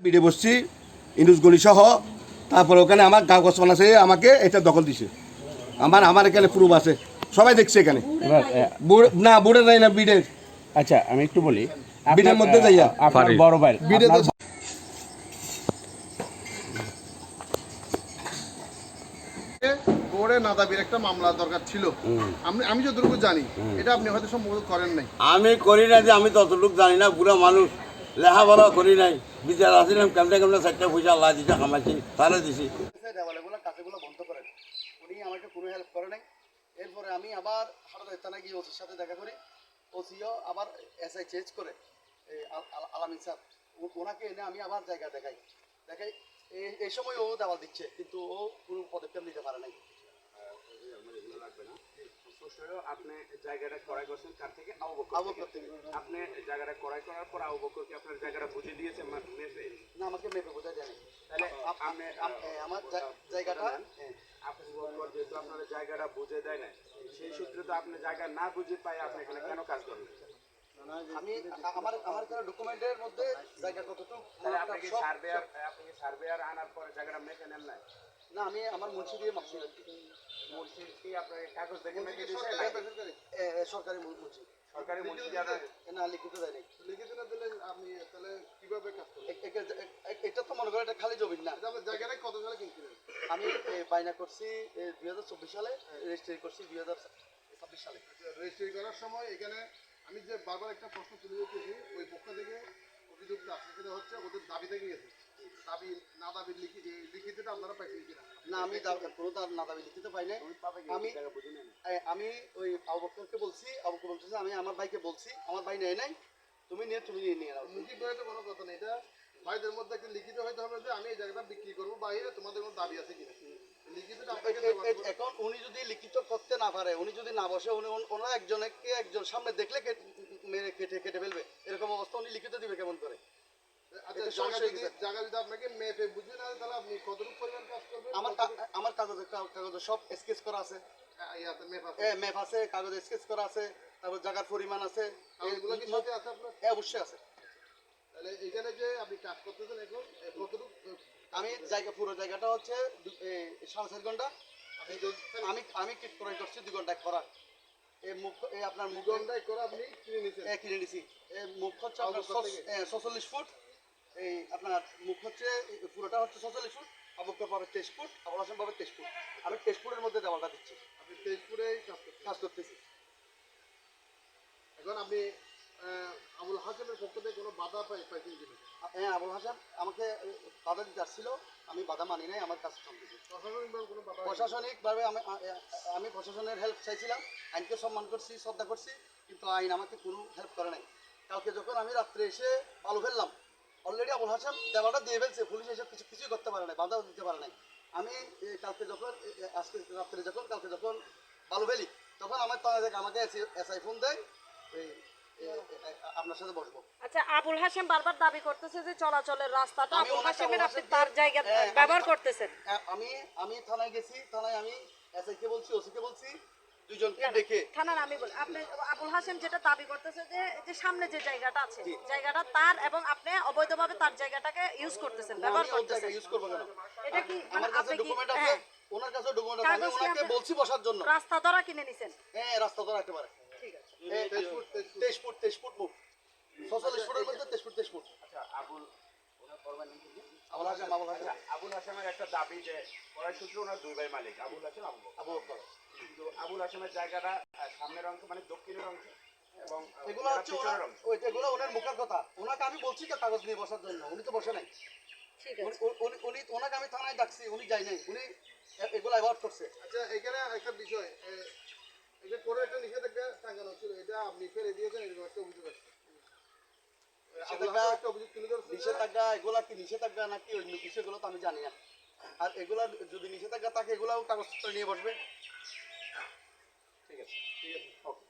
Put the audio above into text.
বিডে বসছি ইন্দুস গলি সহ, তারপরে ওখানে আমার কাগজ আছে, আমাকে এটা দখল দিছে। আমার এখানে প্রুফ আছে, সবাই দেখছে এখানে। এবার না বোর্ডে নাই না বিডের, আচ্ছা আমি একটু বলি, বিডের মধ্যে যাইয়া আপনার বড় ভাই বিডে বোর্ডে নাদাবির একটা মামলা দরকার ছিল। আমি যতটুকু জানি এটা আপনি হয়তো সম্ভবত করেন নাই। আমি করি না যে, আমি ততটুকু জানি না, বুড়া মানুষ লেখাপড়া করি নাই, বিচার আসছিলাম কেমনে কেমনে 4টা পয়সা আল্লাহ দিতে খামাইছি, তাহলে দিছি। দেওয়ালেগুলো কাজগুলো বন্ধ করেন, উনি আমাকে কোনো হেল্প করে নাই। এরপরে আমি আবার হাটাদার থানায় গিয়ে ওসির সাথে দেখা করি, ওসিও আবার এসআই চেঞ্জ করে আলামিন স্যার, ওনাকে এনে আমি আবার জায়গা দেখাই এই সময় ও দেওয়াল দিচ্ছে, কিন্তু ও কোনো পদক্ষেপ নিতে পারে নাই। আপনি জায়গাটা ক্রয় করছেন কার থেকে? আবু বকর থেকে। আপনি জায়গাটা ক্রয় করার পর আবু বকরকে আপনার জায়গাটা বুঝে দিয়েছে মেপে? না, আমাকে মেপে বোঝা যায়নি। তাহলে আমার জায়গাটা আবু বকর যেহেতু আপনার জায়গাটা বুঝে দেয় না, সেই সূত্রে তো আপনি জায়গা না বুঝে পাই আপনি এখানে কেন কাজ করবেন? আমি আমার কোনো ডকুমেন্টের মধ্যে জায়গা কতটুকু, তাহলে আপনি কি সার্ভেয়ার আনার পরে জায়গাটা মেপে নেন না? না, আমি আমার মুন্সি দিয়ে মাপছি। মুন্সি কি আপনাকে কাগজ দেখে মেপে দিয়েছে? সরকারি মুন্সি। সরকারি মুন্সি না, লিখিত দেয়নি। লিখিত না দিলে আপনি তাহলে কিভাবে কাজ করবেন? এটা তো মনে করেন এটা খালি জমি না। জায়গাটা কত সালে কিনছিলেন? আমি বায়না করছি 2024 সালে, রেজিস্ট্রি করছি 2026 সালে। রেজিস্ট্রি করার সময় এখানে আমি যে বারবার একটা প্রশ্ন তুলে দিতেছি, ওই পক্ষ থেকে অভিযুক্ত আছে, সেটা হচ্ছে ওদের দাবি থেকে গেছে। দাবি না দাবি লিখিতটা আপনারা পাইছেন কিনা? না, আমি কোনো না দাবি লিখিত পাই নাই। আমি ওই আবু বকরকে বলছি, আবু বকর বলতেছে আমি আমার ভাইকে বলছি, আমার ভাই নেয় নাই, তুমি নিয়ে নাও। মুখী বইতে কোনো কথা নেই, এটা ভাইদের মধ্যে একটা লিখিত হইতে হবে যে আমি এই জায়গাটা বিক্রি করবো বাইরে, তোমাদের কোনো দাবি আছে কিনা। লিখিতটা আপনাকে এখন উনি যদি লিখিত করতে না পারে, উনি যদি না বসে, ওনারা একজন সামনে দেখলে মেরে কেটে ফেলবে, এরকম অবস্থা উনি লিখিত দিবে কেমন করে? আচ্ছা, জায়গা যদি আপনাকে মেপে বুঝে না তাহলে আপনি কতটুকু পরিমাণ কাজ করবেন? আমার কাগজে সব স্কেচ করা আছে, ম্যাপ আছে, কাগজে স্কেচ করা আছে, তারপর জায়গার পরিমাণ আছে, এগুলো কি সাথে আছে আপনার? অবশ্যই আছে। তাহলে এখানে যে আপনি কাজ করতেছেন এখন কতটুকু? আমি পুরো জায়গাটা হচ্ছে 4.5 ঘন্টা। আমি কিট ক্রয় করছি 2 ঘন্টায় করা। আপনার মুখ ঘন্টায় করে আপনি কিনে নিছি। মুখ হচ্ছে আপনার 46 ফুট। এই আপনার মুখ হচ্ছে পুরোটা হচ্ছে 46 ফুট, আবুকে পাবে 23 ফুট, আবুল হাসান পাবে 23 ফুট। আমি 23 ফুটের মধ্যে দেওয়ালটা দিচ্ছি। আপনি 23 ফুটেই কাজ করতেছি। এখন আপনি আবুল হাসানের পক্ষ থেকে কোনো বাধা পাইছেন কিনা? হ্যাঁ, আবুল হাসান আমাকে বাধা দিতে আসছিল, আমি বাধা মানি নাই, আমার কাজ চলতেছে। প্রশাসনিকভাবে কোনো বাধা? প্রশাসনিকভাবে আমি প্রশাসনের হেল্প চাইছিলাম, আইনকে সম্মান করছি, শ্রদ্ধা করছি, কিন্তু আইন আমাকে কোনো হেল্প করে নাই। কালকে যখন আমি রাত্রে এসে বালু ফেললাম, অলরেডি আবুল হাসান দেওয়ালটা দিয়ে ফেলছে, পুলিশ এসে কিছুই করতে পারে নাই, বাধাও দিতে পারে নাই। আমি কালকে যখন বালু ফেলি, তখন আমার থানা থেকে আমাকে এসআই ফোন দেয়, আপনার সাথে বসবো। আচ্ছা, আবুল হাসেম বারবার দাবি করতেছে যে চলাচলের রাস্তাটা আবুল হাসেমের, আপনি তার জায়গা ব্যবহার করতেছেন। আমি থানায় গেছি, থানায় আমি এসআই কে বলছি, ওসি কে বলছি, দুজনকে ডেকে থানার আমি বলি, আপনি আবুল হাসেম যেটা দাবি করতেছে যে সামনে যে জায়গাটা আছে, জায়গাটা তার, এবং আপনি অবৈধভাবে তার জায়গাটাকে ইউজ করতেছেন, ব্যবহার করতেছেন। ইউজ করব কেন? এটা কি আমার কাছে ডকুমেন্ট আছে, ওনার কাছে ডকুমেন্ট আছে, আমি ওনাকে বলছি বসার জন্য। রাস্তা ধরা কিনে নিছেন? হ্যাঁ, রাস্তা ধরা একেবারে। ঠিক আছে। 23 ফুট মুখ, 46 ফুটের মধ্যে 23 ফুট। আচ্ছা, আবুল হাসান একটা দাবি যে ক্রয় সূত্রে ওনার 2 ভাই মালিক, আবুল হাসেম, আবু বকর। কিন্তু আবুল হাসেমের জায়গাটা সামনের অংশ মানে দক্ষিণের অংশ, এবং এগুলো হচ্ছে এগুলো ওনার মুখের কথা। ওনাকে আমি বলছি তো কাগজ নিয়ে বসার জন্য, উনি তো বসে নাই। ঠিক আছে, ওনাকে আমি থানায় ডাকছি, উনি যাই নাই, উনি এগুলো অ্যাভয়েড করছে। আচ্ছা, এখানে একটা বিষয়, এটা করে একটা নিষেধাজ্ঞা টাঙ্গানো ছিল, এটা আপনি ফেলে দিয়েছেন, এরকম একটা অভিযোগ আছে। নিষেধাজ্ঞা এগুলা কি নিষেধাজ্ঞা নাকি অন্য কিছু, এগুলো তো আমি জানি না। আর এগুলা যদি নিষেধাজ্ঞা থাকে, এগুলাও কাগজপত্র নিয়ে বসবে। ঠিক আছে, ওকে।